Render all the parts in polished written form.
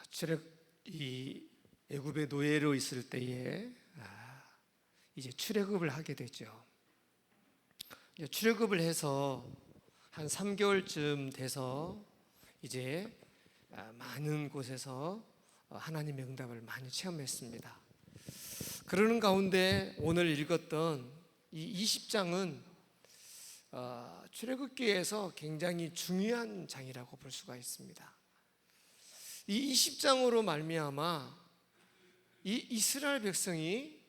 출애굽 이 애굽의 노예로 있을 때에 이제 출애굽을 하게 되죠. 출애굽을 해서 한 3개월쯤 돼서 이제 많은 곳에서 하나님의 응답을 많이 체험했습니다. 그러는 가운데 오늘 읽었던 이 20장은 출애굽기에서 굉장히 중요한 장이라고 볼 수가 있습니다. 이 20장으로 말미암아 이 이스라엘 백성이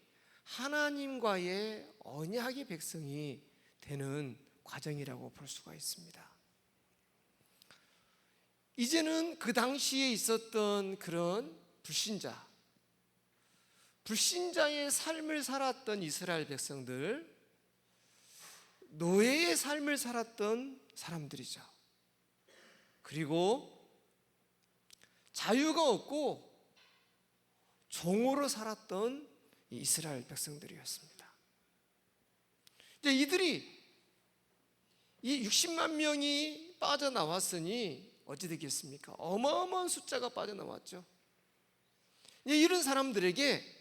하나님과의 언약의 백성이 되는 과정이라고 볼 수가 있습니다. 이제는 그 당시에 있었던 그런 불신자의 삶을 살았던 이스라엘 백성들, 노예의 삶을 살았던 사람들이죠. 그리고 자유가 없고 종으로 살았던 이스라엘 백성들이었습니다. 이제 이들이 이 60만 명이 빠져나왔으니 어찌 되겠습니까? 어마어마한 숫자가 빠져나왔죠. 이런 사람들에게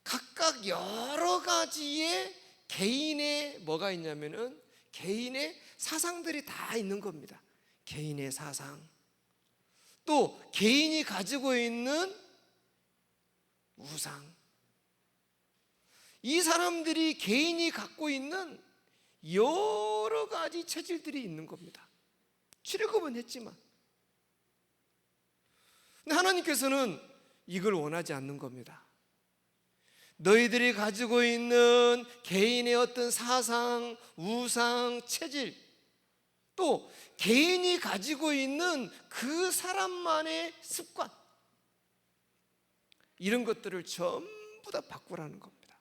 각각 여러 가지의 개인의 뭐가 있냐면은 개인의 사상들이 다 있는 겁니다. 개인의 사상, 또 개인이 가지고 있는 우상, 이 사람들이 개인이 갖고 있는 여러 가지 체질들이 있는 겁니다. 출애굽은 했지만 하나님께서는 이걸 원하지 않는 겁니다. 너희들이 가지고 있는 개인의 어떤 사상, 우상, 체질, 또 개인이 가지고 있는 그 사람만의 습관, 이런 것들을 전부 다 바꾸라는 겁니다.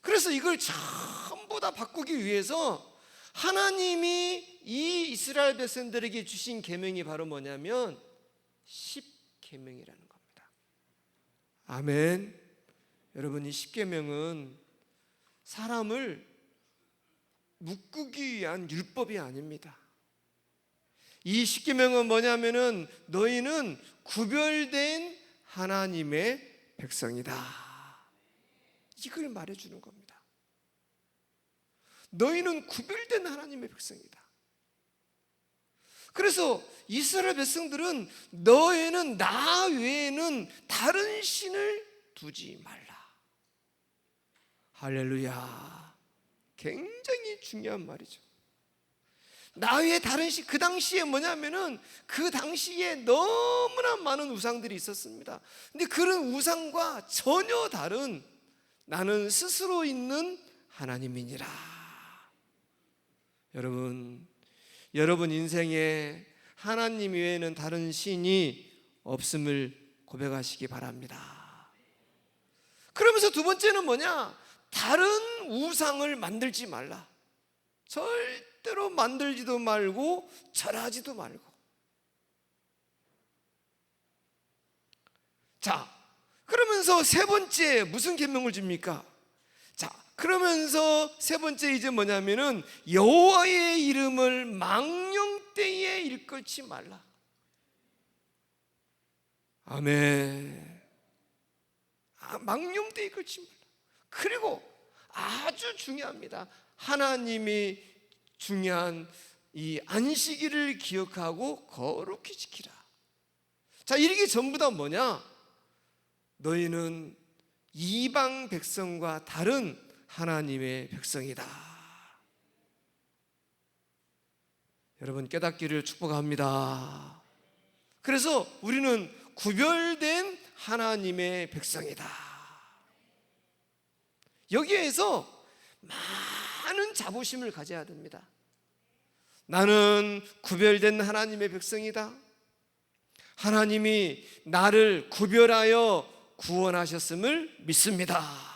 그래서 이걸 전부 다 바꾸기 위해서 하나님이 이 이스라엘 백성들에게 주신 계명이 바로 뭐냐면 10계명이라는 겁니다. 아멘. 여러분, 이 10계명은 사람을 묶기 위한 율법이 아닙니다. 이 10계명은 뭐냐면은 너희는 구별된 하나님의 백성이다, 이걸 말해주는 겁니다. 너희는 구별된 하나님의 백성이다. 그래서 이스라엘 백성들은 너희는 나 외에는 다른 신을 두지 말라. 할렐루야. 굉장히 중요한 말이죠. 나 외에 다른 신, 그 당시에 뭐냐면은 그 당시에 너무나 많은 우상들이 있었습니다. 근데 그런 우상과 전혀 다른 나는 스스로 있는 하나님이니라. 여러분 인생에 하나님 외에는 다른 신이 없음을 고백하시기 바랍니다. 그러면서 두 번째는 뭐냐? 다른 우상을 만들지 말라. 절대로 만들지도 말고 절하지도 말고. 자, 그러면서 세 번째 무슨 계명을 줍니까? 자, 그러면서 세 번째 이제 뭐냐면은 여호와의 이름을 망령되이 일컬지 말라. 아멘. 망령되이 일컬지 말라. 그리고 아주 중요합니다. 하나님이 중요한 이 안식일을 기억하고 거룩히 지키라. 자, 이게 전부 다 뭐냐? 너희는 이방 백성과 다른 하나님의 백성이다. 여러분 깨닫기를 축복합니다. 그래서 우리는 구별된 하나님의 백성이다. 여기에서 많은 자부심을 가져야 됩니다. 나는 구별된 하나님의 백성이다. 하나님이 나를 구별하여 구원하셨음을 믿습니다.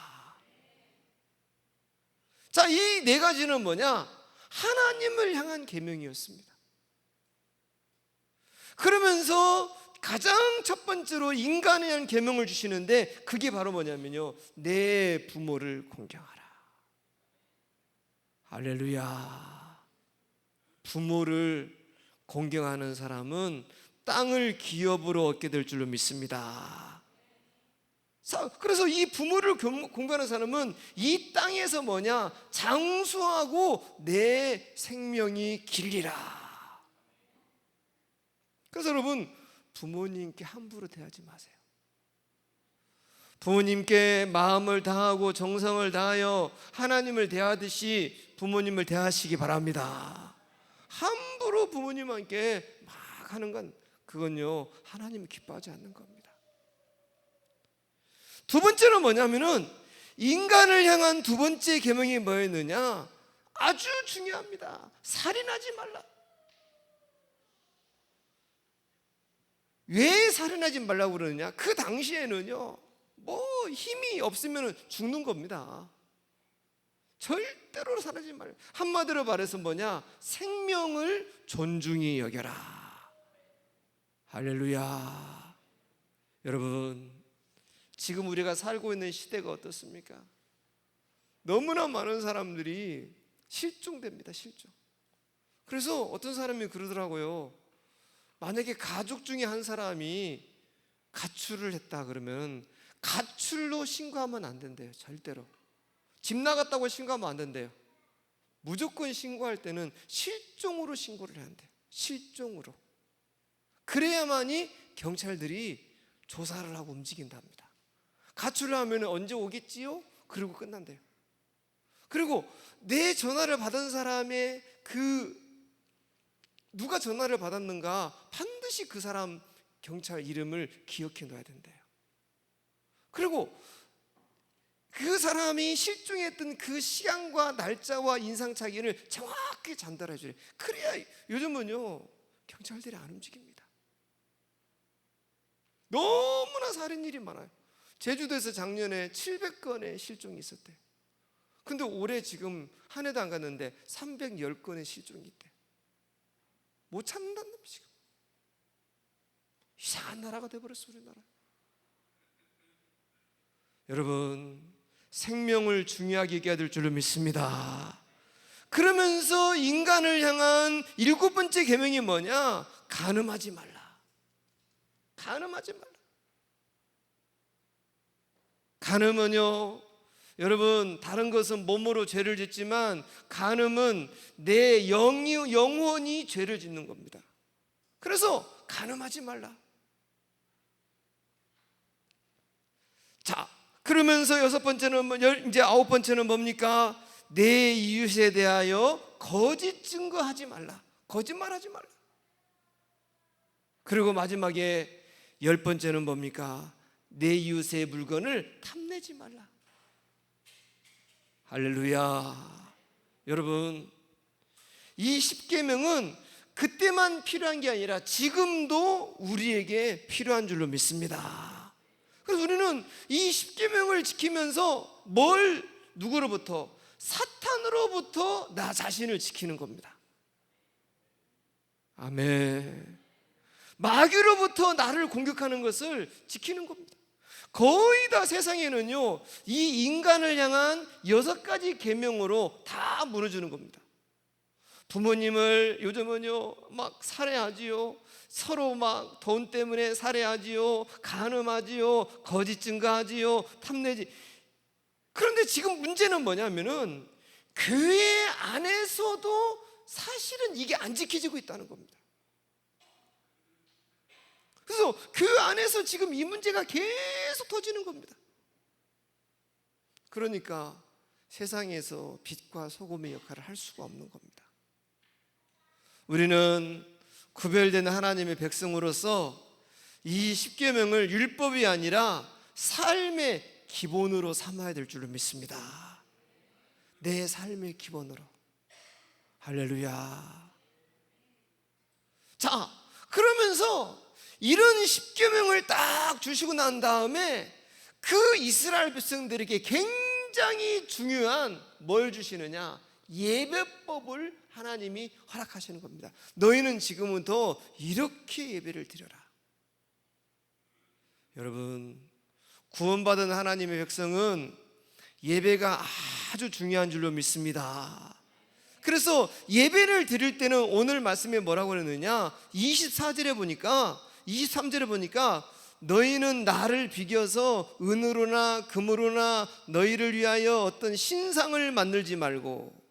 자, 이 네 가지는 뭐냐? 하나님을 향한 계명이었습니다. 그러면서 가장 첫 번째로 인간에 대한 계명을 주시는데 그게 바로 뭐냐면요, 내 부모를 공경하라. 할렐루야. 부모를 공경하는 사람은 땅을 기업으로 얻게 될 줄로 믿습니다. 그래서 이 부모를 공부하는 사람은 이 땅에서 뭐냐? 장수하고 내 생명이 길리라. 그래서 여러분, 부모님께 함부로 대하지 마세요. 부모님께 마음을 다하고 정성을 다하여 하나님을 대하듯이 부모님을 대하시기 바랍니다. 함부로 부모님께 막 하는 건 그건요, 하나님이 기뻐하지 않는 겁니다. 두 번째는 뭐냐면은 인간을 향한 두 번째 계명이 뭐였느냐? 아주 중요합니다. 살인하지 말라. 왜 살인하지 말라고 그러느냐? 그 당시에는요, 뭐 힘이 없으면 죽는 겁니다. 절대로 살인하지 말라. 한마디로 말해서 뭐냐? 생명을 존중히 여겨라. 할렐루야. 여러분, 지금 우리가 살고 있는 시대가 어떻습니까? 너무나 많은 사람들이 실종됩니다. 실종. 그래서 어떤 사람이 그러더라고요. 만약에 가족 중에 한 사람이 가출을 했다 그러면 가출로 신고하면 안 된대요. 절대로. 집 나갔다고 신고하면 안 된대요. 무조건 신고할 때는 실종으로 신고를 해야 한대요. 실종으로. 그래야만이 경찰들이 조사를 하고 움직인답니다. 가출을 하면 언제 오겠지요? 그리고 끝난대요. 그리고 내 전화를 받은 사람의 누가 전화를 받았는가 반드시 그 사람 경찰 이름을 기억해 놔야 된대요. 그리고 그 사람이 실종했던 그 시간과 날짜와 인상착의를 정확히 전달해 주래. 그래야 요즘은요, 경찰들이 안 움직입니다. 너무나 살인일이 많아요. 제주도에서 작년에 700건의 실종이 있었대요. 근데 올해 지금 한 해도 안 갔는데 310건의 실종이 있대요. 못 찾는다는 놈이 지금. 이상한 나라가 돼버렸어, 우리나라. 여러분, 생명을 중요하게 여겨야 될 줄로 믿습니다. 그러면서 인간을 향한 7번째 계명이 뭐냐? 간음하지 말라. 간음하지 말라. 간음은요, 여러분, 다른 것은 몸으로 죄를 짓지만 간음은 내 영혼이 죄를 짓는 겁니다. 그래서 간음하지 말라. 자, 그러면서 6번째는, 이제 9번째는 뭡니까? 내 이웃에 대하여 거짓 증거하지 말라. 거짓말하지 말라. 그리고 마지막에 10번째는 뭡니까? 내 이웃의 물건을 탐내지 말라. 할렐루야. 여러분, 이 10계명은 그때만 필요한 게 아니라 지금도 우리에게 필요한 줄로 믿습니다. 그래서 우리는 이 10계명을 지키면서 누구로부터? 사탄으로부터 나 자신을 지키는 겁니다. 아멘. 마귀로부터 나를 공격하는 것을 지키는 겁니다. 거의 다 세상에는요, 이 인간을 향한 6가지 계명으로 다 무너지는 겁니다. 부모님을 요즘은요 막 살해하지요. 서로 막 돈 때문에 살해하지요. 간음하지요. 거짓 증거하지요. 탐내지. 그런데 지금 문제는 뭐냐면은 교회 안에서도 사실은 이게 안 지켜지고 있다는 겁니다. 그래서 그 안에서 지금 이 문제가 계속 터지는 겁니다. 그러니까 세상에서 빛과 소금의 역할을 할 수가 없는 겁니다. 우리는 구별된 하나님의 백성으로서 이 10계명을 율법이 아니라 삶의 기본으로 삼아야 될 줄로 믿습니다. 내 삶의 기본으로. 할렐루야. 자, 그러면서 이런 10계명을 딱 주시고 난 다음에 그 이스라엘 백성들에게 굉장히 중요한 뭘 주시느냐? 예배법을 하나님이 허락하시는 겁니다. 너희는 지금부터 이렇게 예배를 드려라. 여러분, 구원받은 하나님의 백성은 예배가 아주 중요한 줄로 믿습니다. 그래서 예배를 드릴 때는 오늘 말씀에 뭐라고 그러느냐, 23절에 보니까 너희는 나를 비겨서 은으로나 금으로나 너희를 위하여 어떤 신상을 만들지 말고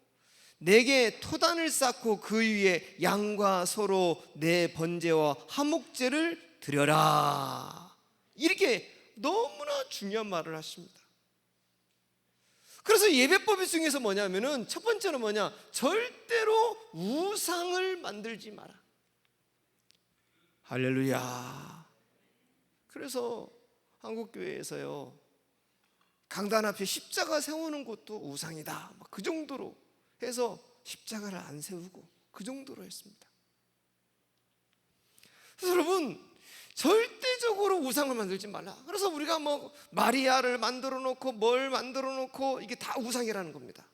내게 토단을 쌓고 그 위에 양과 소로 내 번제와 화목제를 드려라. 이렇게 너무나 중요한 말을 하십니다. 그래서 예배법 중에서 뭐냐면은 첫 번째는 뭐냐, 절대로 우상을 만들지 마라. 할렐루야. 그래서 한국교회에서요, 강단 앞에 십자가 세우는 것도 우상이다, 그 정도로 해서 십자가를 안 세우고 그 정도로 했습니다. 그래서 여러분, 절대적으로 우상을 만들지 말라. 그래서 우리가 뭐 마리아를 만들어 놓고 뭘 만들어 놓고 이게 다 우상이라는 겁니다.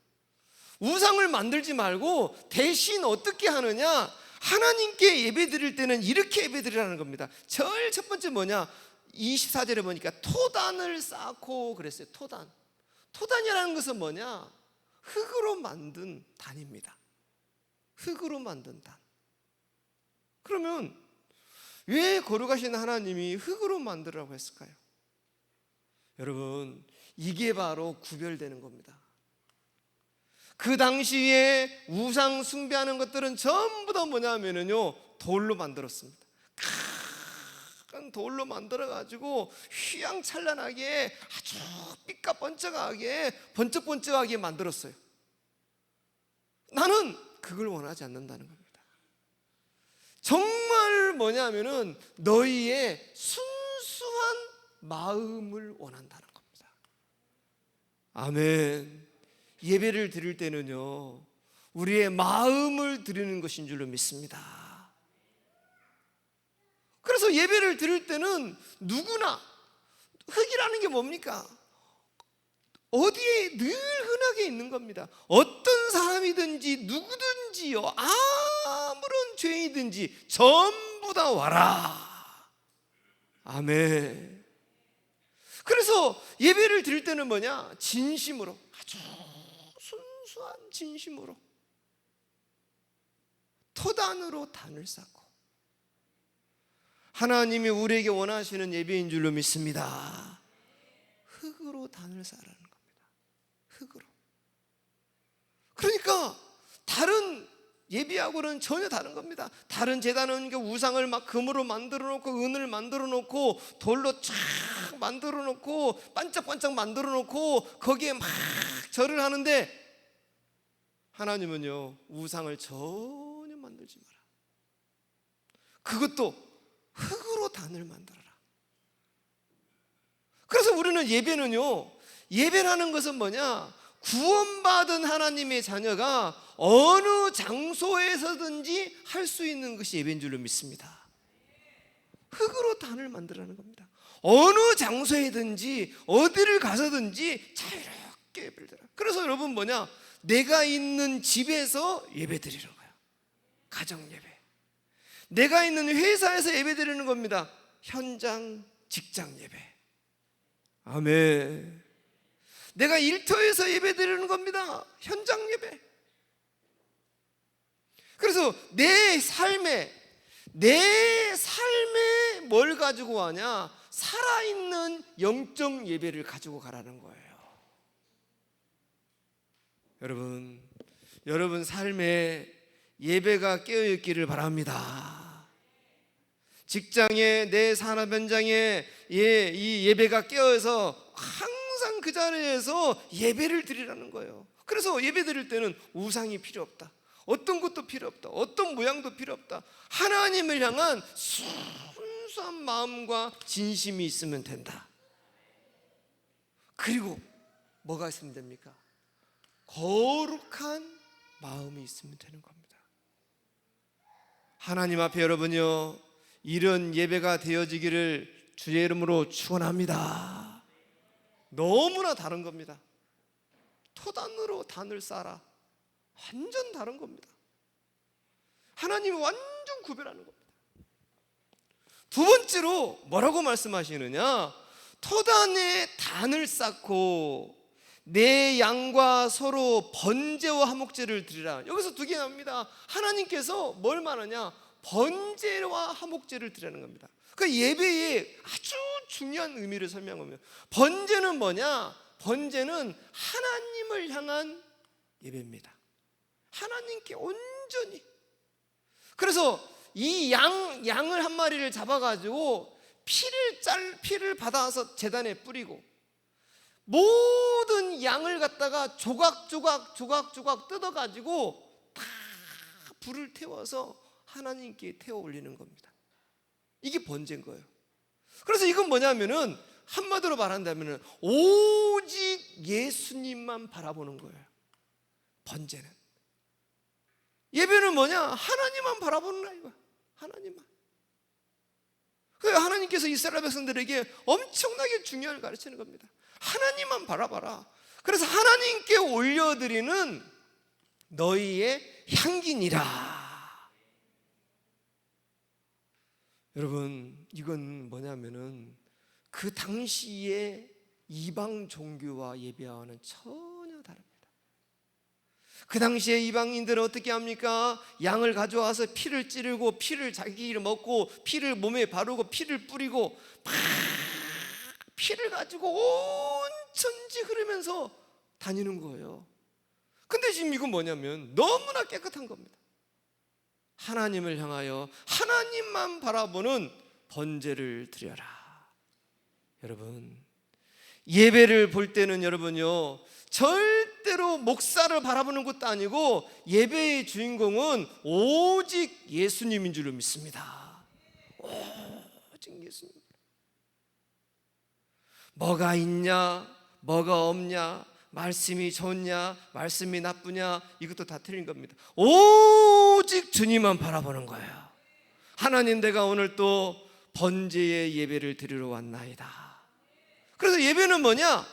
우상을 만들지 말고 대신 어떻게 하느냐, 하나님께 예배 드릴 때는 이렇게 예배 드리라는 겁니다. 제일 첫 번째 뭐냐, 24절에 보니까 토단을 쌓고 그랬어요. 토단이라는 것은 뭐냐, 흙으로 만든 단입니다. 흙으로 만든 단. 그러면 왜 거룩하신 하나님이 흙으로 만들라고 했을까요? 여러분, 이게 바로 구별되는 겁니다. 그 당시에 우상 숭배하는 것들은 전부 다 뭐냐면요, 돌로 만들었습니다. 큰 돌로 만들어가지고 휘황찬란하게 아주 번쩍번쩍하게 만들었어요. 나는 그걸 원하지 않는다는 겁니다. 정말 뭐냐면은 너희의 순수한 마음을 원한다는 겁니다. 아멘. 예배를 드릴 때는요, 우리의 마음을 드리는 것인 줄로 믿습니다. 그래서 예배를 드릴 때는 누구나, 흙이라는 게 뭡니까? 어디에 늘 흔하게 있는 겁니다. 어떤 사람이든지 누구든지요, 아무런 죄이든지 전부 다 와라. 아멘. 그래서 예배를 드릴 때는 뭐냐, 진심으로, 아주 순수한 진심으로 토단으로 단을 쌓고, 하나님이 우리에게 원하시는 예배인 줄로 믿습니다. 흙으로 단을 쌓으라는 겁니다. 흙으로. 그러니까 다른 예배하고는 전혀 다른 겁니다. 다른 제단은 우상을 막 금으로 만들어 놓고 은을 만들어 놓고 돌로 쫙 만들어 놓고 반짝반짝 만들어 놓고 거기에 막 절을 하는데, 하나님은요, 우상을 전혀 만들지 마라. 그것도 흙으로 단을 만들어라. 그래서 우리는 예배라는 것은 뭐냐, 구원받은 하나님의 자녀가 어느 장소에서든지 할 수 있는 것이 예배인 줄로 믿습니다. 흙으로 단을 만들라는 겁니다. 어느 장소에든지 어디를 가서든지 자유롭게 예배를 드려. 그래서 여러분 내가 있는 집에서 예배 드리는 거예요. 가정 예배. 내가 있는 회사에서 예배 드리는 겁니다. 현장, 직장 예배. 아멘. 내가 일터에서 예배 드리는 겁니다. 현장 예배. 그래서 내 삶에 뭘 가지고 가냐, 살아있는 영적 예배를 가지고 가라는 거예요. 여러분 삶에 예배가 깨어있기를 바랍니다. 직장에, 내 산업 현장에 이 예배가 깨어서 항상 그 자리에서 예배를 드리라는 거예요. 그래서 예배 드릴 때는 우상이 필요 없다. 어떤 것도 필요 없다. 어떤 모양도 필요 없다. 하나님을 향한 순수한 마음과 진심이 있으면 된다. 그리고 뭐가 있으면 됩니까? 거룩한 마음이 있으면 되는 겁니다. 하나님 앞에 여러분요, 이런 예배가 되어지기를 주의 이름으로 축원합니다. 너무나 다른 겁니다. 토단으로 단을 쌓아라. 완전 다른 겁니다. 하나님이 완전 구별하는 겁니다. 두 번째로 뭐라고 말씀하시느냐, 토단에 단을 쌓고 내 양과 서로 번제와 화목제를 드리라. 여기서 두 개 나옵니다. 하나님께서 뭘 말하냐? 번제와 화목제를 드리라는 겁니다. 그 예배의 아주 중요한 의미를 설명하면, 번제는 뭐냐? 번제는 하나님을 향한 예배입니다. 하나님께 온전히. 그래서 이 양을 한 마리를 잡아가지고 피를 받아서 제단에 뿌리고, 모든 양을 갖다가 조각조각 뜯어가지고 다 불을 태워서 하나님께 태워 올리는 겁니다. 이게 번제인 거예요. 그래서 이건 뭐냐면은 한마디로 말한다면은 오직 예수님만 바라보는 거예요. 번제는. 예배는 뭐냐? 하나님만 바라보는 거야, 이거. 하나님만. 그래서 하나님께서 이스라엘 백성들에게 엄청나게 중요한 걸 가르치는 겁니다. 하나님만 바라봐라. 그래서 하나님께 올려드리는 너희의 향기니라. 여러분, 이건 뭐냐면은 그 당시에 이방 종교와 예배와는 전혀 다릅니다. 그 당시에 이방인들은 어떻게 합니까? 양을 가져와서 피를 찌르고, 피를 자기를 먹고, 피를 몸에 바르고, 피를 뿌리고, 막 피를 가지고 온 천지 흐르면서 다니는 거예요. 근데 지금 이건 뭐냐면 너무나 깨끗한 겁니다. 하나님을 향하여 하나님만 바라보는 번제를 드려라. 여러분, 예배를 볼 때는 여러분요, 절대로 목사를 바라보는 것도 아니고 예배의 주인공은 오직 예수님인 줄로 믿습니다. 오직 예수님. 뭐가 있냐, 뭐가 없냐, 말씀이 좋냐, 말씀이 나쁘냐, 이것도 다 틀린 겁니다. 오직 주님만 바라보는 거예요. 하나님, 내가 오늘 또 번제의 예배를 드리러 왔나이다. 그래서 예배는 뭐냐?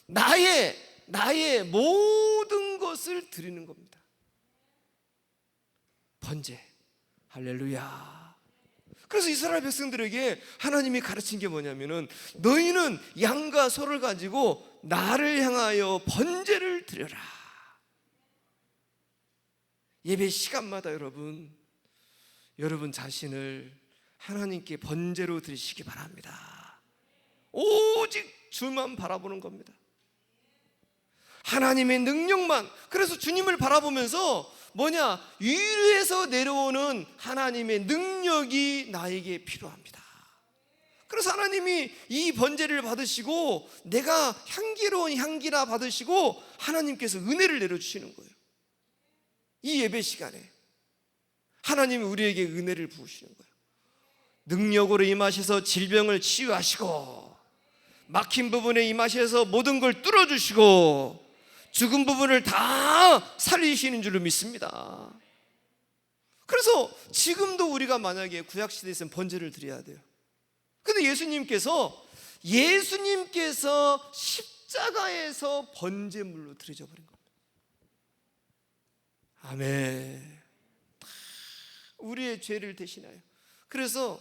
나의 모든 것을 드리는 겁니다. 번제. 할렐루야. 그래서 이스라엘 백성들에게 하나님이 가르친 게 뭐냐면은, 너희는 양과 소를 가지고 나를 향하여 번제를 드려라. 예배 시간마다 여러분 자신을 하나님께 번제로 드리시기 바랍니다. 오직 주만 바라보는 겁니다. 하나님의 능력만. 그래서 주님을 바라보면서 뭐냐? 위에서 내려오는 하나님의 능력이 나에게 필요합니다. 그래서 하나님이 이 번제를 받으시고 내가 향기로운 향기나 받으시고 하나님께서 은혜를 내려주시는 거예요. 이 예배 시간에 하나님이 우리에게 은혜를 부으시는 거예요. 능력으로 임하셔서 질병을 치유하시고, 막힌 부분에 임하셔서 모든 걸 뚫어주시고, 죽은 부분을 다 살리시는 줄로 믿습니다. 그래서 지금도 우리가 만약에 구약시대에 있으면 번제를 드려야 돼요. 근데 예수님께서 십자가에서 번제물로 드려져 버린 겁니다. 아멘. 우리의 죄를 대신하여. 그래서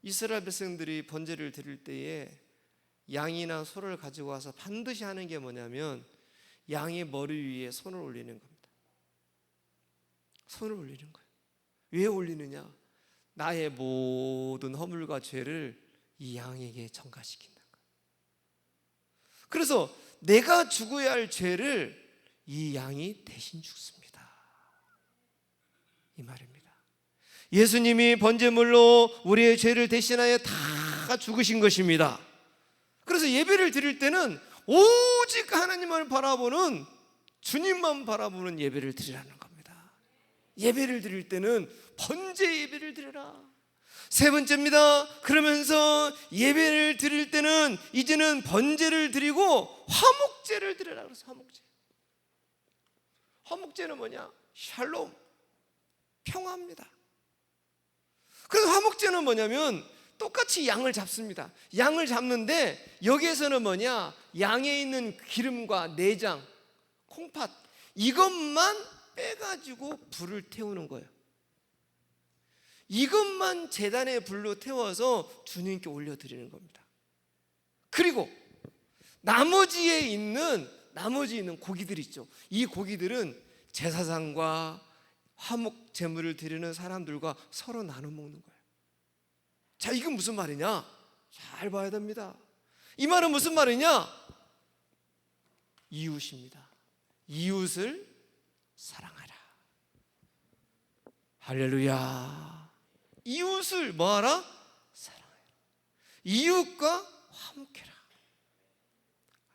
이스라엘 백성들이 번제를 드릴 때에 양이나 소를 가지고 와서 반드시 하는 게 뭐냐면, 양의 머리 위에 손을 올리는 겁니다. 손을 올리는 거예요. 왜 올리느냐? 나의 모든 허물과 죄를 이 양에게 전가시킨다는 거예요. 그래서 내가 죽어야 할 죄를 이 양이 대신 죽습니다. 이 말입니다. 예수님이 번제물로 우리의 죄를 대신하여 다 죽으신 것입니다. 그래서 예배를 드릴 때는 오직 하나님을 바라보는, 주님만 바라보는 예배를 드리라는 겁니다. 예배를 드릴 때는 번제 예배를 드려라. 세 번째입니다. 그러면서 예배를 드릴 때는 이제는 번제를 드리고 화목제를 드려라. 그래서 화목제는 뭐냐? 샬롬, 평화입니다. 그래서 화목제는 뭐냐면 똑같이 양을 잡습니다. 양을 잡는데 여기에서는 뭐냐? 양에 있는 기름과 내장, 콩팥, 이것만 빼가지고 불을 태우는 거예요. 이것만 제단에 불로 태워서 주님께 올려드리는 겁니다. 그리고 나머지에 있는 나머지 있는 고기들 있죠. 이 고기들은 제사장과 화목 제물을 드리는 사람들과 서로 나눠 먹는 거예요. 자, 이건 무슨 말이냐? 잘 봐야 됩니다. 이 말은 무슨 말이냐? 이웃입니다. 이웃을 사랑하라. 할렐루야. 이웃을 뭐하라? 사랑하라. 이웃과 화목해라.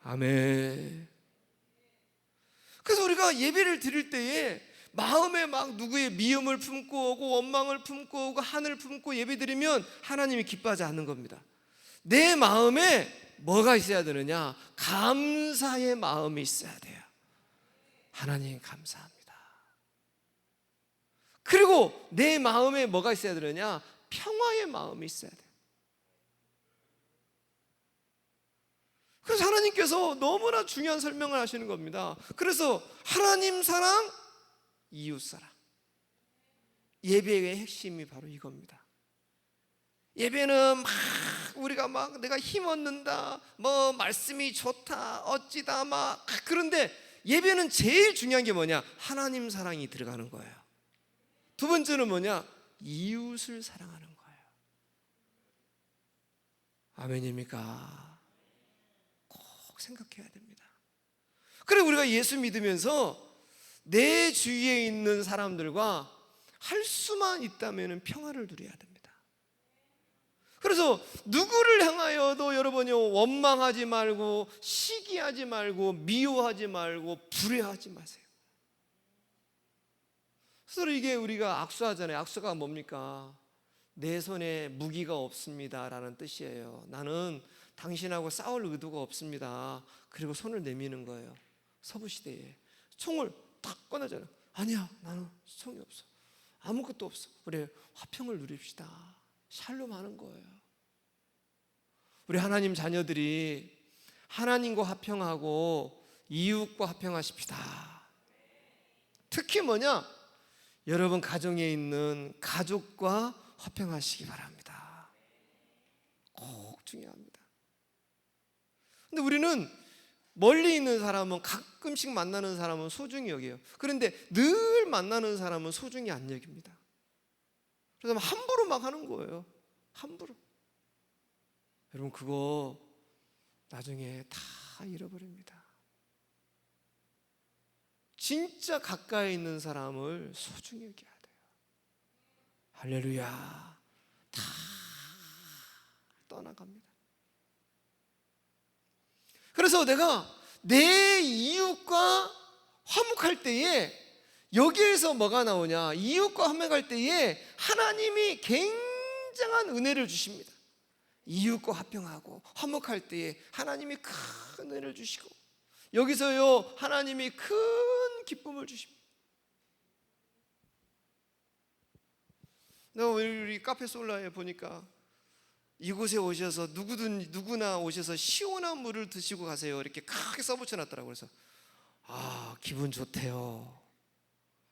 아멘. 그래서 우리가 예배를 드릴 때에 마음에 막 누구의 미움을 품고 오고 원망을 품고 오고 한을 품고 예배 드리면 하나님이 기뻐하지 않는 겁니다. 내 마음에 뭐가 있어야 되느냐? 감사의 마음이 있어야 돼요. 하나님 감사합니다. 그리고 내 마음에 뭐가 있어야 되느냐? 평화의 마음이 있어야 돼요. 그래서 하나님께서 너무나 중요한 설명을 하시는 겁니다. 그래서 하나님 사랑, 이웃 사랑. 예배의 핵심이 바로 이겁니다. 예배는 막 우리가 막 내가 힘 얻는다, 뭐 말씀이 좋다, 어찌다 막 그런데 예배는 제일 중요한 게 뭐냐? 하나님 사랑이 들어가는 거예요. 두 번째는 뭐냐? 이웃을 사랑하는 거예요. 아멘입니까? 꼭 생각해야 됩니다. 그래 우리가 예수 믿으면서 내 주위에 있는 사람들과 할 수만 있다면 평화를 누려야 됩니다. 그래서 누구를 향하여도 여러분이 원망하지 말고 시기하지 말고 미워하지 말고 불효하지 마세요. 서로 이게 우리가 악수하잖아요. 악수가 뭡니까? 내 손에 무기가 없습니다 라는 뜻이에요. 나는 당신하고 싸울 의도가 없습니다. 그리고 손을 내미는 거예요. 서부시대에 총을 탁 꺼내잖아요. 아니야, 나는 총이 없어. 아무것도 없어. 우리 화평을 누립시다. 샬롬 하는 거예요. 우리 하나님 자녀들이 하나님과 화평하고 이웃과 화평하십시다. 특히 뭐냐? 여러분 가정에 있는 가족과 화평하시기 바랍니다. 꼭 중요합니다. 근데 우리는 멀리 있는 사람은 가끔씩 만나는 사람은 소중히 여겨요. 그런데 늘 만나는 사람은 소중히 안 여깁니다. 그래서 함부로 막 하는 거예요. 함부로. 여러분 그거 나중에 다 잃어버립니다. 진짜 가까이 있는 사람을 소중히 여겨야 돼요. 할렐루야. 다 떠나갑니다. 그래서 내가 내 이웃과 화목할 때에 여기에서 뭐가 나오냐? 이웃과 화목할 때에 하나님이 굉장한 은혜를 주십니다. 이웃과 화평하고 화목할 때에 하나님이 큰 은혜를 주시고 여기서요 하나님이 큰 기쁨을 주십니다. 내가 우리 카페 솔라에 보니까 이곳에 오셔서 누구나 오셔서 시원한 물을 드시고 가세요 이렇게 크게 써붙여 놨더라고요. 그래서 기분 좋대요.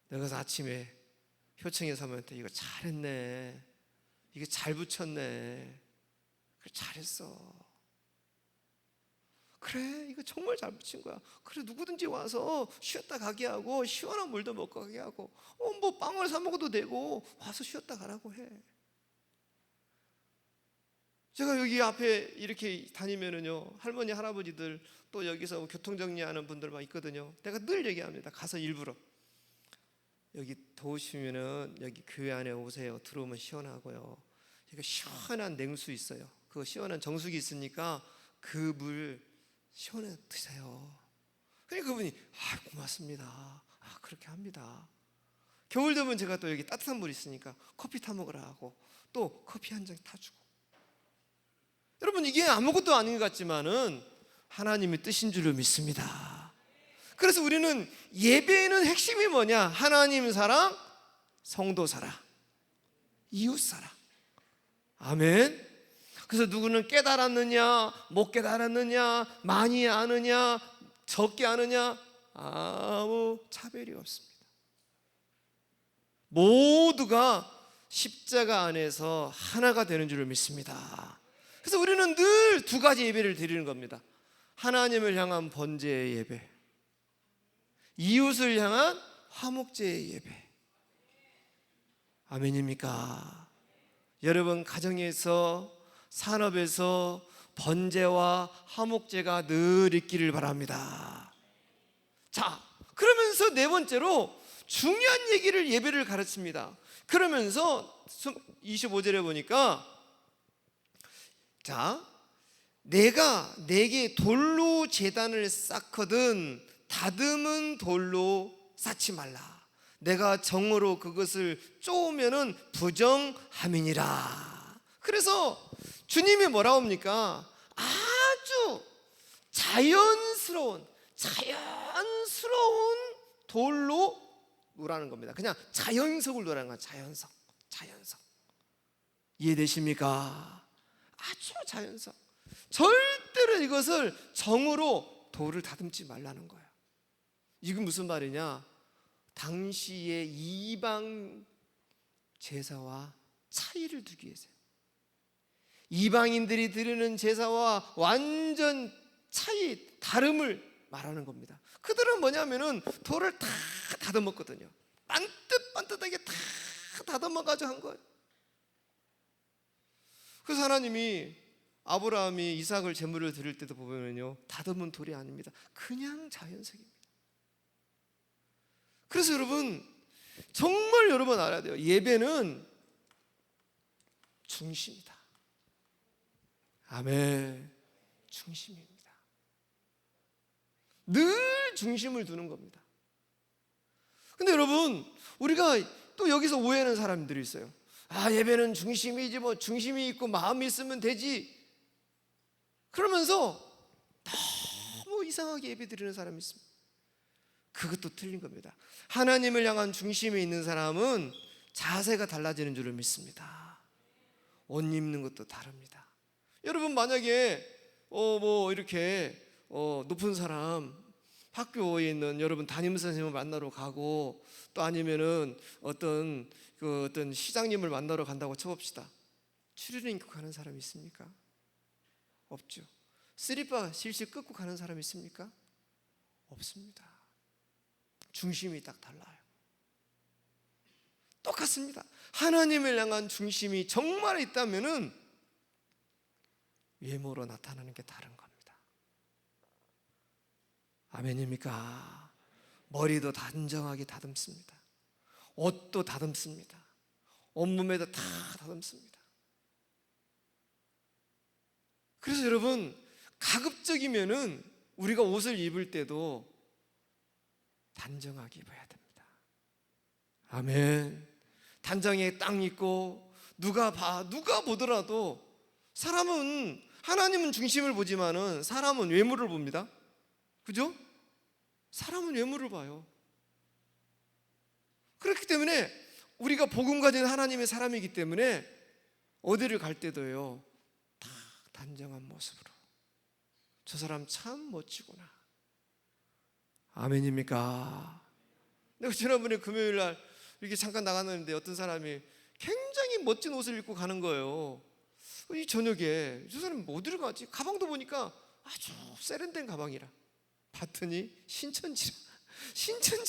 내가 그래서 아침에 효청의 사모한테 이거 잘했네, 이거 잘 붙였네, 그래 잘했어, 그래 이거 정말 잘 붙인 거야, 그래 누구든지 와서 쉬었다 가게 하고 시원한 물도 먹고 가게 하고 뭐 빵을 사 먹어도 되고 와서 쉬었다 가라고 해. 제가 여기 앞에 이렇게 다니면은요 할머니 할아버지들 또 여기서 교통정리하는 분들 막 있거든요. 내가 늘 얘기합니다. 가서 일부러 여기 더우시면은 여기 교회 안에 오세요. 들어오면 시원하고요. 여기 시원한 냉수 있어요. 그 시원한 정수기 있으니까 그 물 시원해 드세요. 그러니까 그분이 고맙습니다. 그렇게 합니다. 겨울 되면 제가 또 여기 따뜻한 물 있으니까 커피 타 먹으라 하고 또 커피 한 잔 타주고. 여러분 이게 아무것도 아닌 것 같지만은 하나님의 뜻인 줄로 믿습니다. 그래서 우리는 예배에는 핵심이 뭐냐? 하나님 사랑, 성도 사랑, 이웃 사랑. 아멘. 그래서 누구는 깨달았느냐, 못 깨달았느냐, 많이 아느냐, 적게 아느냐, 아무 차별이 없습니다. 모두가 십자가 안에서 하나가 되는 줄을 믿습니다. 그래서 우리는 늘 두 가지 예배를 드리는 겁니다. 하나님을 향한 번제의 예배, 이웃을 향한 화목제의 예배. 아멘입니까? 여러분, 가정에서, 산업에서 번제와 화목제가 늘 있기를 바랍니다. 자, 그러면서 네 번째로 중요한 얘기를, 예배를 가르칩니다. 그러면서 25절에 보니까, 자, 내가 내게 돌로 제단을 쌓거든 다듬은 돌로 쌓지 말라. 내가 정으로 그것을 쪼으면은 부정함이니라. 그래서 주님이 뭐라고 합니까? 아주 자연스러운 돌로 놓으라는 겁니다. 그냥 자연석을 놓으라는 거야. 자연석. 이해되십니까? 아주 자연석. 절대로 이것을 정으로 돌을 다듬지 말라는 거예요. 이건 무슨 말이냐? 당시의 이방 제사와 차이를 두기 위해서요. 이방인들이 드리는 제사와 완전 차이, 다름을 말하는 겁니다. 그들은 뭐냐면은 돌을 다 다듬었거든요. 반듯반듯하게 다 다듬어가지고 한 거예요. 그래서 하나님이 아브라함이 이삭을 제물을 드릴 때도 보면요, 다듬은 돌이 아닙니다. 그냥 자연석입니다. 그래서 여러분, 정말 여러분 알아야 돼요. 예배는 중심이다. 아멘. 중심입니다. 늘 중심을 두는 겁니다. 근데 여러분, 우리가 또 여기서 오해하는 사람들이 있어요. 아, 예배는 중심이지, 뭐 중심이 있고 마음이 있으면 되지. 그러면서 너무 이상하게 예배 드리는 사람이 있습니다. 그것도 틀린 겁니다. 하나님을 향한 중심이 있는 사람은 자세가 달라지는 줄을 믿습니다. 옷 입는 것도 다릅니다. 여러분, 만약에 뭐 이렇게 높은 사람, 학교에 있는 여러분 담임 선생님을 만나러 가고, 또 아니면은 어떤 시장님을 만나러 간다고 쳐봅시다. 추리닝 입고 가는 사람이 있습니까? 없죠. 쓰리빠 실실 끊고 가는 사람이 있습니까? 없습니다. 중심이 딱 달라요. 똑같습니다. 하나님을 향한 중심이 정말 있다면은 외모로 나타나는 게 다른 겁니다. 아멘입니까? 머리도 단정하게 다듬습니다. 옷도 다듬습니다. 온몸에도 다 다듬습니다. 그래서 여러분, 가급적이면은 우리가 옷을 입을 때도 단정하게 입어야 됩니다. 아멘. 단정하게 딱 입고 누가 보더라도, 사람은, 하나님은 중심을 보지만은 사람은 외모를 봅니다. 그죠? 사람은 외모를 봐요. 그렇기 때문에 우리가 복음 가진 하나님의 사람이기 때문에 어디를 갈 때도요, 다 단정한 모습으로, 저 사람 참 멋지구나. 아멘입니까? 내가 지난번에 금요일 날 이렇게 잠깐 나갔는데 어떤 사람이 굉장히 멋진 옷을 입고 가는 거예요. 이 저녁에 저 사람이 어디로 가지? 가방도 보니까 아주 세련된 가방이라. 봤더니 신천지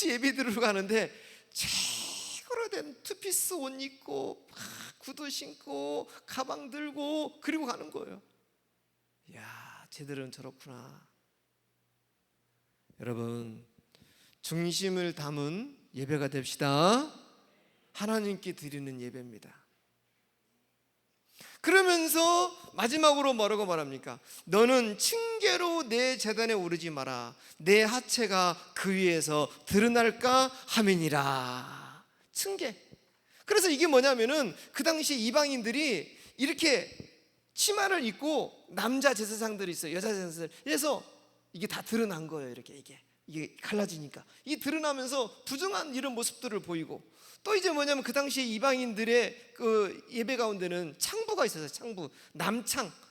예배드리러 가는데 최고로 된 투피스 옷 입고 막 구두 신고 가방 들고 그리고 가는 거예요. 이야, 쟤들은 저렇구나. 여러분, 중심을 담은 예배가 됩시다. 하나님께 드리는 예배입니다. 그러면서 마지막으로 뭐라고 말합니까? 너는 층계로 내 제단에 오르지 마라. 내 하체가 그 위에서 드러날까 함이니라. 층계. 그래서 이게 뭐냐면은 그 당시 이방인들이 이렇게 치마를 입고 남자 제사장들이 있어요. 여자 제사장들. 그래서 이게 다 드러난 거예요. 이게 갈라지니까 이 드러나면서 부정한 이런 모습들을 보이고, 또 이제 뭐냐면 그 당시에 이방인들의 그 예배 가운데는 창부가 있었어요. 창부,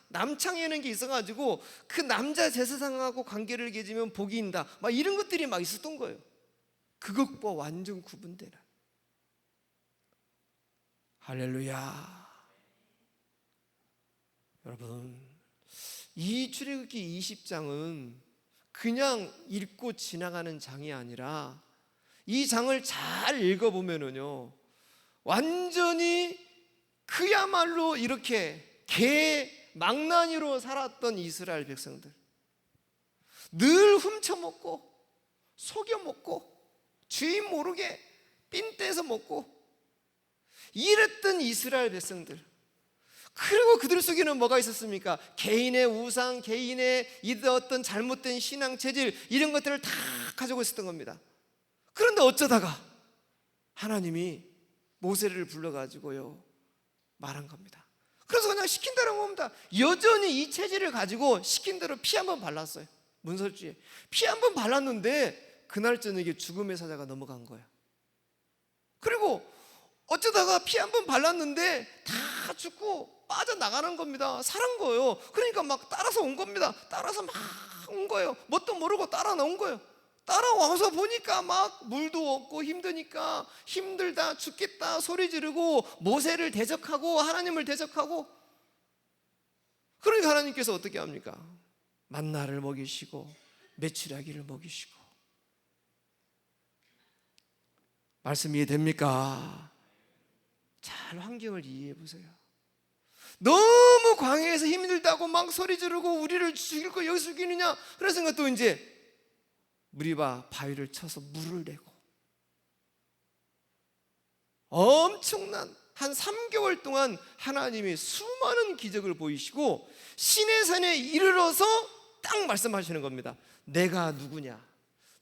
남창이라는 게 있어가지고 그 남자 제사장하고 관계를 맺으면 복이 인다, 막 이런 것들이 막 있었던 거예요. 그것과 완전 구분되는. 할렐루야. 여러분, 이 출애굽기 20장은 그냥 읽고 지나가는 장이 아니라 이 장을 잘 읽어보면은요, 완전히 그야말로 이렇게 개망나니로 살았던 이스라엘 백성들, 늘 훔쳐먹고 속여먹고 주인 모르게 삥 떼서 먹고 이랬던 이스라엘 백성들. 그리고 그들 속에는 뭐가 있었습니까? 개인의 우상, 개인의 어떤 잘못된 신앙 체질, 이런 것들을 다 가지고 있었던 겁니다. 그런데 어쩌다가 하나님이 모세를 불러가지고요 말한 겁니다. 그래서 그냥 시킨 대로 봅니다. 여전히 이 체질을 가지고 시킨 대로 피 한 번 발랐어요. 문설주에 피 한 번 발랐는데 그날 저녁에 죽음의 사자가 넘어간 거예요. 그리고 어쩌다가 피 한 번 발랐는데 다 죽고 빠져나가는 겁니다. 살은 거예요. 그러니까 막 따라서 온 겁니다. 따라서 막 온 거예요. 뭣도 모르고 따라 나온 거예요. 따라와서 보니까 막 물도 없고 힘드니까 힘들다 죽겠다 소리 지르고 모세를 대적하고 하나님을 대적하고. 그러니까 하나님께서 어떻게 합니까? 만나를 먹이시고 메추라기를 먹이시고. 말씀 이해됩니까? 잘 환경을 이해해 보세요. 너무 광야에서 힘들다고 막 소리 지르고 우리를 죽일 거 여기서 죽이느냐, 그래서 또 이제 무리바 바위를 쳐서 물을 내고 엄청난 한 3개월 동안 하나님이 수많은 기적을 보이시고 시내산에 이르러서 딱 말씀하시는 겁니다. 내가 누구냐,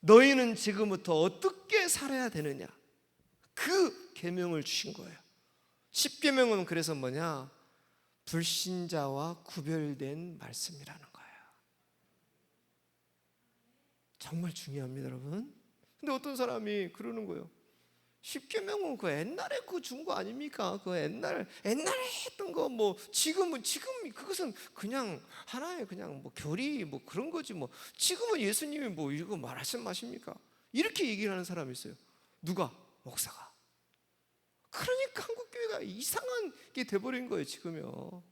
너희는 지금부터 어떻게 살아야 되느냐, 그 계명을 주신 거예요. 10계명은 그래서 뭐냐? 불신자와 구별된 말씀이라는 거예요. 정말 중요합니다, 여러분. 근데 어떤 사람이 그러는 거예요. 10계명은 그 옛날에 그 준 거 아닙니까? 그 옛날에 했던 거 뭐 지금 그것은 그냥 하나의 그냥 뭐 교리 뭐 그런 거지 뭐 지금은 예수님이 뭐 이거 말씀하십니까? 이렇게 얘기를 하는 사람이 있어요. 누가? 목사가. 그러니까 한국 교회가 이상한 게 돼버린 거예요, 지금요.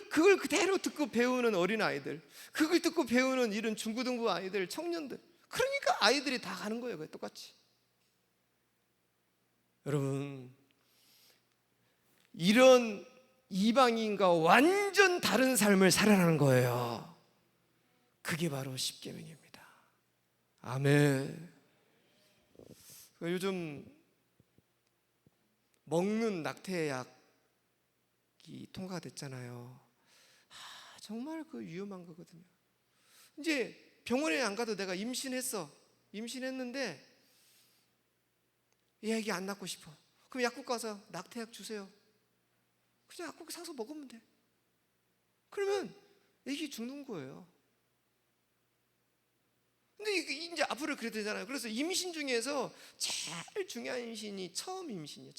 그걸 그대로 듣고 배우는 어린 아이들, 그걸 듣고 배우는 이런 중고등부 아이들, 청년들, 그러니까 아이들이 다 가는 거예요, 똑같이. 여러분, 이런 이방인과 완전 다른 삶을 살아가는 거예요. 그게 바로 십계명입니다. 아멘. 요즘 먹는 낙태약이 통과가 됐잖아요. 정말 그 위험한 거거든요. 이제 병원에 안 가도 내가 임신했는데 이 애기 안 낳고 싶어. 그럼 약국 가서 낙태약 주세요. 그냥 약국 사서 먹으면 돼. 그러면 애기 죽는 거예요. 근데 이제 앞으로 그래야 되잖아요. 그래서 임신 중에서 제일 중요한 임신이 처음 임신이에요.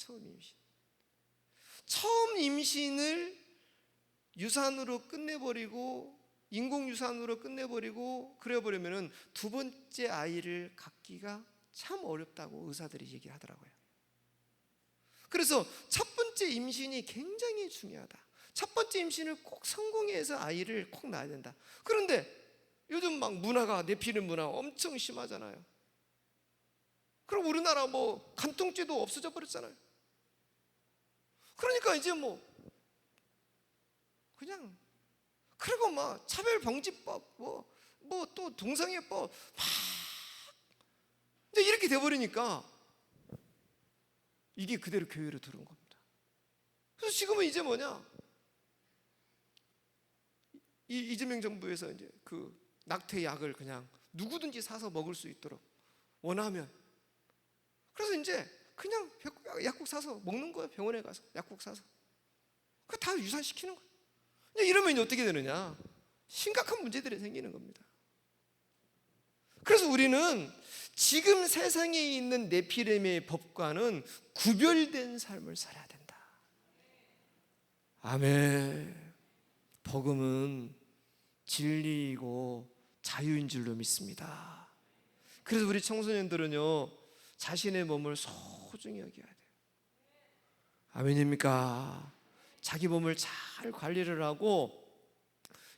처음 임신을 유산으로 끝내버리고 인공유산으로 끝내버리고 그래버리면은 두 번째 아이를 갖기가 참 어렵다고 의사들이 얘기를 하더라고요. 그래서 첫 번째 임신이 굉장히 중요하다. 첫 번째 임신을 꼭 성공해서 아이를 꼭 낳아야 된다. 그런데 요즘 막 문화가, 내피는 문화 엄청 심하잖아요. 그럼 우리나라 뭐 간통죄도 없어져 버렸잖아요. 그러니까 이제 뭐 그냥 그리고 막 차별방지법 뭐 또 동성애법 막 이제 이렇게 돼버리니까 이게 그대로 교회로 들어온 겁니다. 그래서 지금은 이제 뭐냐, 이재명 정부에서 이제 그 낙태약을 그냥 누구든지 사서 먹을 수 있도록 원하면, 그래서 이제 그냥 약국 사서 먹는 거예요. 병원에 가서 약국 사서 그 다 유산시키는 거예요. 이러면 이제 어떻게 되느냐, 심각한 문제들이 생기는 겁니다. 그래서 우리는 지금 세상에 있는 네피림의 법과는 구별된 삶을 살아야 된다. 아멘. 복음은 진리이고 자유인 줄로 믿습니다. 그래서 우리 청소년들은요, 자신의 몸을 소중히 여겨야 돼요. 아멘입니까? 자기 몸을 잘 관리를 하고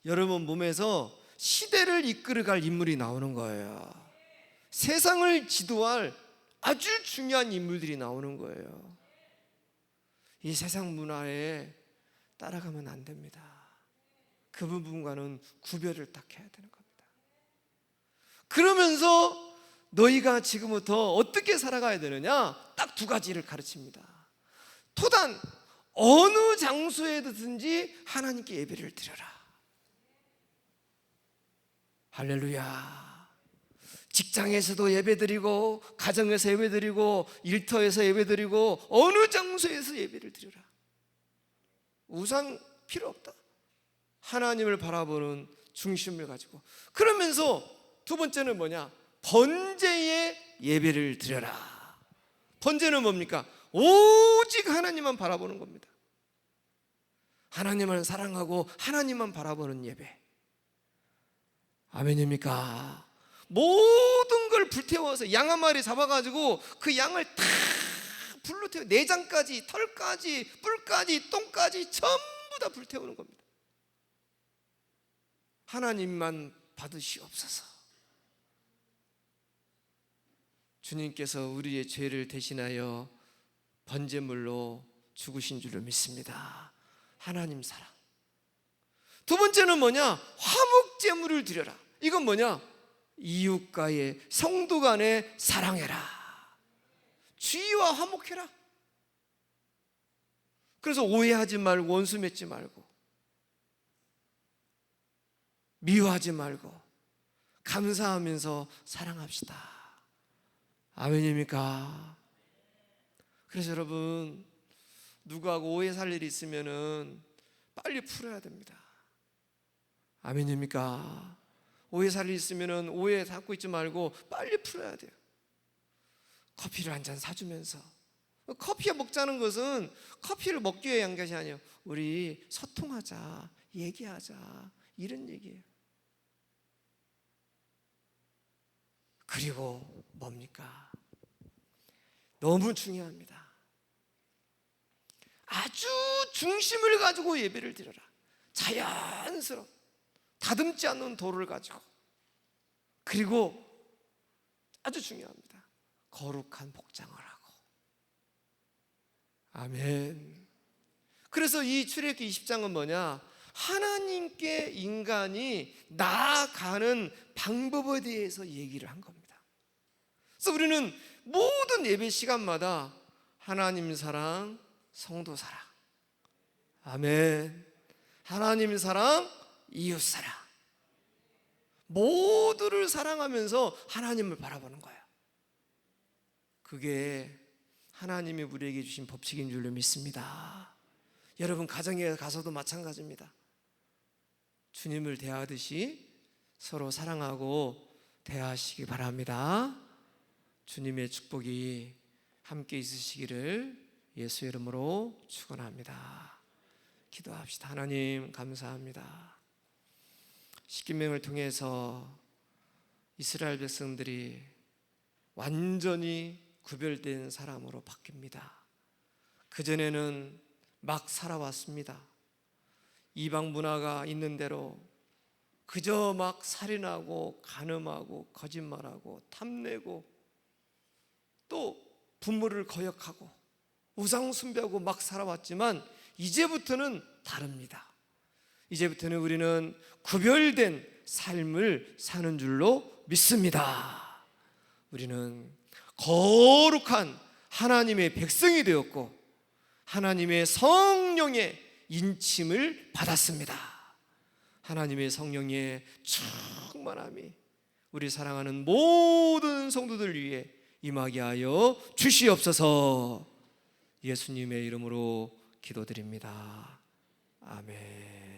여러분 몸에서 시대를 이끌어갈 인물이 나오는 거예요. 세상을 지도할 아주 중요한 인물들이 나오는 거예요. 이 세상 문화에 따라가면 안 됩니다. 그 부분과는 구별을 딱 해야 되는 겁니다. 그러면서 너희가 지금부터 어떻게 살아가야 되느냐? 딱 두 가지를 가르칩니다. 토단 어느 장소에든지 하나님께 예배를 드려라. 할렐루야. 직장에서도 예배드리고, 가정에서 예배드리고, 일터에서 예배드리고, 어느 장소에서 예배를 드려라. 우상 필요 없다. 하나님을 바라보는 중심을 가지고. 그러면서 두 번째는 뭐냐? 번제의 예배를 드려라. 번제는 뭡니까? 오직 하나님만 바라보는 겁니다. 하나님을 사랑하고 하나님만 바라보는 예배. 아멘입니까? 모든 걸 불태워서 양 한 마리 잡아가지고 그 양을 다 불로 태워, 내장까지, 털까지, 뿔까지, 똥까지 전부 다 불태우는 겁니다. 하나님만 받으시옵소서. 주님께서 우리의 죄를 대신하여 번제물로 죽으신 줄을 믿습니다. 하나님 사랑. 두 번째는 뭐냐? 화목제물을 드려라. 이건 뭐냐? 이웃과의, 성도 간에 사랑해라. 주의와 화목해라. 그래서 오해하지 말고, 원수 맺지 말고, 미워하지 말고, 감사하면서 사랑합시다. 아멘입니까? 그래서 여러분, 누구하고 오해 살 일이 있으면은 빨리 풀어야 됩니다. 아멘입니까? 오해 살 일이 있으면은 오해 갖고 있지 말고 빨리 풀어야 돼요. 커피를 한 잔 사주면서, 커피 먹자는 것은 커피를 먹기 위해 한 것이 아니에요. 우리 소통하자, 얘기하자, 이런 얘기예요. 그리고 뭡니까? 너무 중요합니다. 아주 중심을 가지고 예배를 드려라. 자연스러운, 다듬지 않는 도를 가지고. 그리고 아주 중요합니다. 거룩한 복장을 하고. 아멘. 그래서 이 출애굽기 20장은 뭐냐? 하나님께 인간이 나아가는 방법에 대해서 얘기를 한 겁니다. 그래서 우리는 모든 예배 시간마다 하나님 사랑, 성도 사랑, 아멘, 하나님 사랑, 이웃 사랑, 모두를 사랑하면서 하나님을 바라보는 거예요. 그게 하나님이 우리에게 주신 법칙인 줄로 믿습니다. 여러분 가정에 가서도 마찬가지입니다. 주님을 대하듯이 서로 사랑하고 대하시기 바랍니다. 주님의 축복이 함께 있으시기를 예수의 이름으로 축원합니다. 기도합시다. 하나님 감사합니다. 십계명을 통해서 이스라엘 백성들이 완전히 구별된 사람으로 바뀝니다. 그전에는 막 살아왔습니다. 이방 문화가 있는 대로 그저 막 살인하고 간음하고 거짓말하고 탐내고 또 부모를 거역하고 우상 숭배하고 막 살아왔지만 이제부터는 다릅니다. 이제부터는 우리는 구별된 삶을 사는 줄로 믿습니다. 우리는 거룩한 하나님의 백성이 되었고 하나님의 성령의 인침을 받았습니다. 하나님의 성령의 충만함이 우리 사랑하는 모든 성도들 위해 임하게 하여 주시옵소서. 예수님의 이름으로 기도드립니다. 아멘.